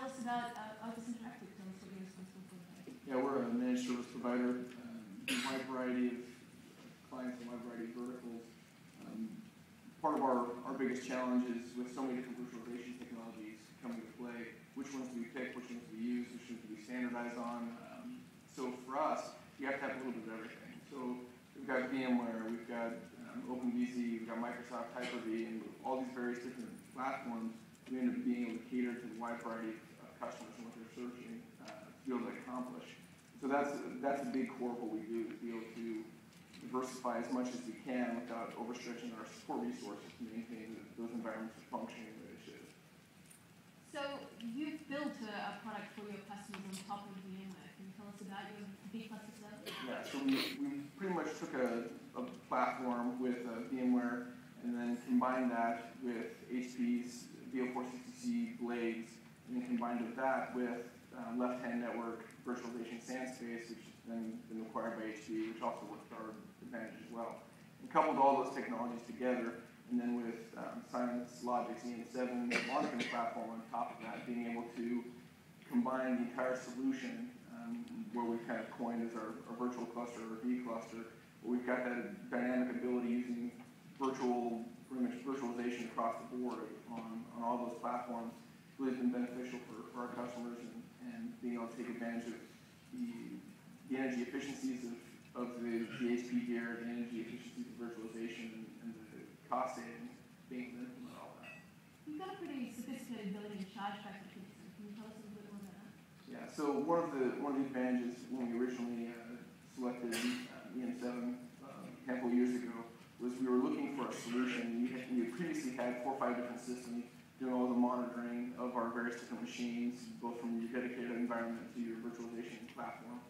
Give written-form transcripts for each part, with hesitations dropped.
tell us about Opus Interactive. Tell us what you're responsible for there. Yeah, we're a managed service provider. A wide variety of clients, a wide variety of verticals. Part of our biggest challenge is with so many different virtualization technologies coming to play, which ones do we pick, which ones do we use, which ones do we standardize on. So for us, you have to have a little bit of everything. So we've got VMware, we've got OpenVZ, we've got Microsoft Hyper-V, and all these various different platforms. We end up being able to cater to the wide variety of customers and what they're searching to be able to accomplish. So that's a big core of what we do, is be able to diversify as much as we can without overstretching our support resources to maintain those environments functioning the way they should. So you've built a product for your customers on top of VMware. Can you tell us about your vCluster service? Yeah, so we pretty much took a platform with VMware and then combined that with HP's VO460C blades, and then combined with that with left-hand network virtualization SandSpace, which has been acquired by HP, which also works to our advantage as well. And coupled all those technologies together, and then with Simon's Logic's EN7 monitoring platform on top of that, being able to combine the entire solution, where we've kind of coined as our virtual cluster or vCluster, where we've got that dynamic ability using pretty much virtualization across the board on all those platforms, really has been beneficial for our customers and being able to take advantage of the energy efficiencies of the HP gear, the energy efficiencies of virtualization, and the cost savings being able to implement all that. You've got a pretty sophisticated billing and chargeback mechanism. Can you tell us a little bit more about that? Yeah, so one of the advantages when we originally selected EN7 a handful of years ago was we were looking for a solution. We had previously had 4 or 5 different systems doing all the monitoring of our various different machines, both from your dedicated environment to your virtualization platform.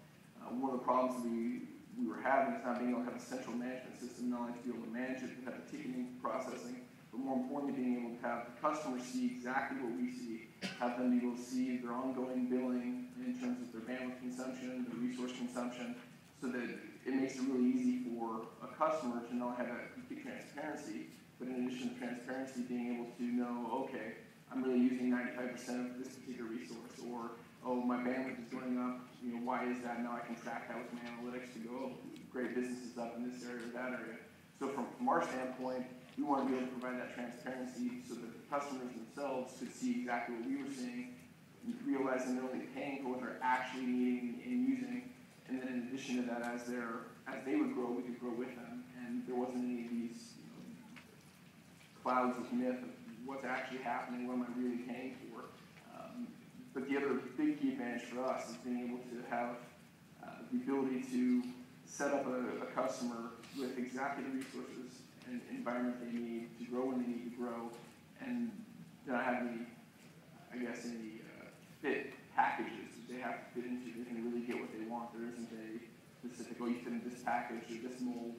One of the problems that we were having is not being able to have a central management system, not only to be able to manage it, but have the ticketing processing, but more importantly, being able to have the customers see exactly what we see, have them be able to see their ongoing billing in terms of their bandwidth consumption, their resource consumption, so that it makes it really easy for a customer to not have that complete transparency, but in addition to transparency, being able to know, okay, I'm really using 95% of this particular resource, or, oh, my bandwidth is going up, why is that? Now I can track that with my analytics to go, oh, great, business is up in this area or that area. So from our standpoint, we want to be able to provide that transparency so that the customers themselves could see exactly what we were seeing, realizing they're only paying for what they're actually needing and using. And then in addition to that, as they would grow, we could grow with them. And there wasn't any of these clouds of myth of what's actually happening, what am I really paying for. But the other big key advantage for us is being able to have the ability to set up a customer with exactly the resources and environment they need to grow when they need to grow, and not have any fit packages that they have to fit into. They can really get what they want. There isn't a specific, oh, you fit in this package or this mold.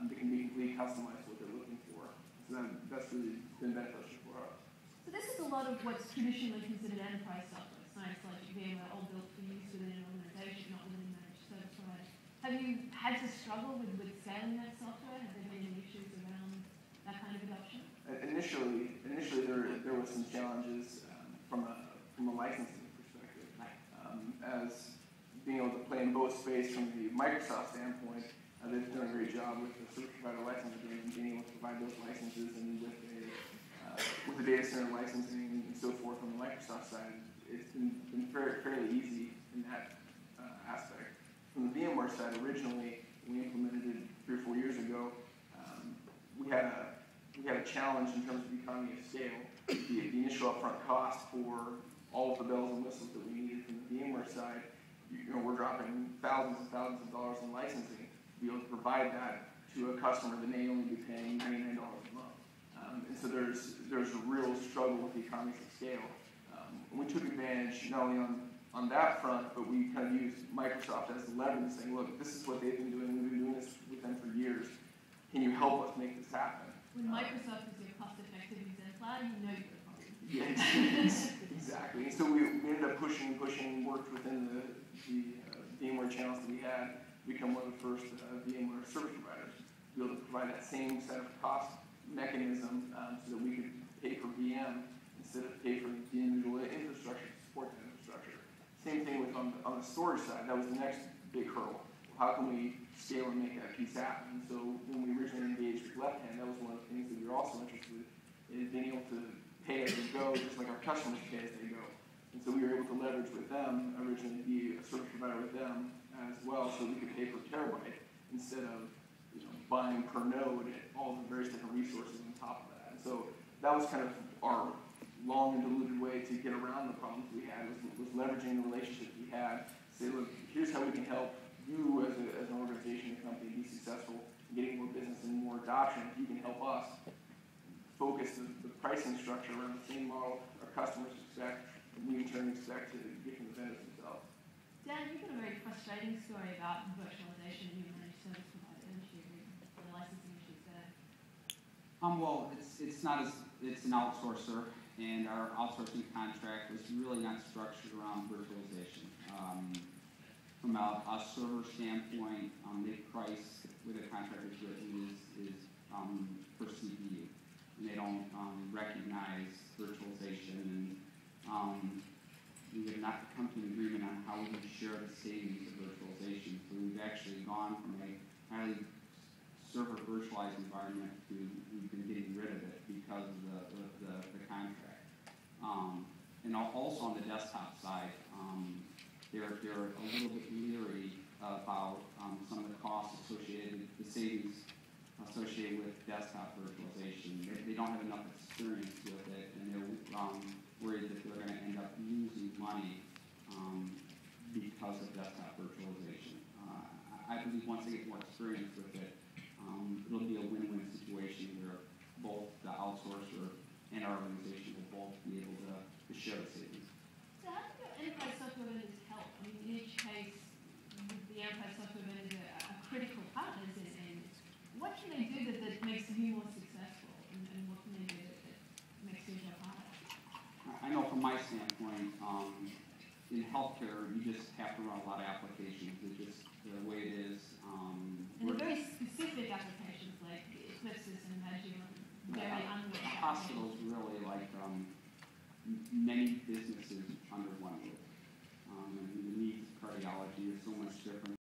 They can be completely customized to what they're looking for. So that's really been beneficial for us. So this is a lot of what's traditionally considered enterprise software. Science Logic, VMware, all built for use within an organization, not within a managed service provider. Have you had to struggle with scaling that software? Have there been any issues around that kind of adoption? Initially there were some challenges from a licensing perspective. As being able to play in both space from the Microsoft standpoint, they've done a great job with the service provider license agreement, being able to provide those licenses, and with the data center licensing and so forth on the Microsoft side, it's been fairly easy in that aspect. From the VMware side, originally, we implemented it 3 or 4 years ago. We had a challenge in terms of economy of scale. The initial upfront cost for all of the bells and whistles that we needed from the VMware side, we're dropping thousands and thousands of dollars in licensing to be able to provide that to a customer that may only be paying $99 a month. And so there's a real struggle with the economies of scale. And we took advantage not only on that front, but we kind of used Microsoft as the leverage, saying, look, this is what they've been doing. We've been doing this with them for years. Can you help us make this happen? When Microsoft is your cost-effective exemplar, you know you're a problem. Yeah, exactly. And so we ended up pushing, worked within the VMware channels that we had, become one of the first VMware service providers to be able to provide that same set of cost mechanism so that we could pay for VM instead of pay for the individual infrastructure to support that think on the storage side, that was the next big hurdle. How can we scale and make that piece happen? And so when we originally engaged with Left Hand, that was one of the things that we were also interested in being able to pay as they go, just like our customers pay as they go. And so we were able to leverage with them, originally be a service provider with them as well, so we could pay per terabyte instead of buying per node all the various different resources on top of that. And so that was kind of our long and diluted way to get around the problems we had, was leveraging the relationships we had, say, look, here's how we can help you as an organization and company be successful in getting more business and more adoption. If you can help us focus the pricing structure around the same model our customers expect, and we in turn expect to get from the vendors themselves. Dan, you've got a very frustrating story about virtualization in your managed service provider industry, the licensing issues there. Well, it's an outsourcer, and our outsourcing contract was really not structured around virtualization. From a server standpoint, the price with a contract is written is per CPU, and they don't recognize virtualization, and we have not come to an agreement on how we can share the savings of virtualization. So we've actually gone from a highly server virtualized environment to we've been getting rid of it because of the contract. And also on the desktop side, they're a little bit leery about some of the costs associated, the savings associated with desktop virtualization. They don't have enough experience with it, and they're worried that they're going to end up losing money because of desktop virtualization. I believe once they get more experience with it, it'll be a win-win situation where both the outsourcer and our organization will both be able to share the savings. So how do your enterprise software vendors help? I mean, in each case, the enterprise software vendors are critical partners, and what can they do that makes you more successful, and what can they do that makes your job harder? I know from my standpoint, in healthcare, you just have to run a lot of applications. It's just the way it is. And they're very specific applications, like Eclipses and Magic, very unlike hospitals really like many businesses under one roof. And the needs of cardiology are so much different.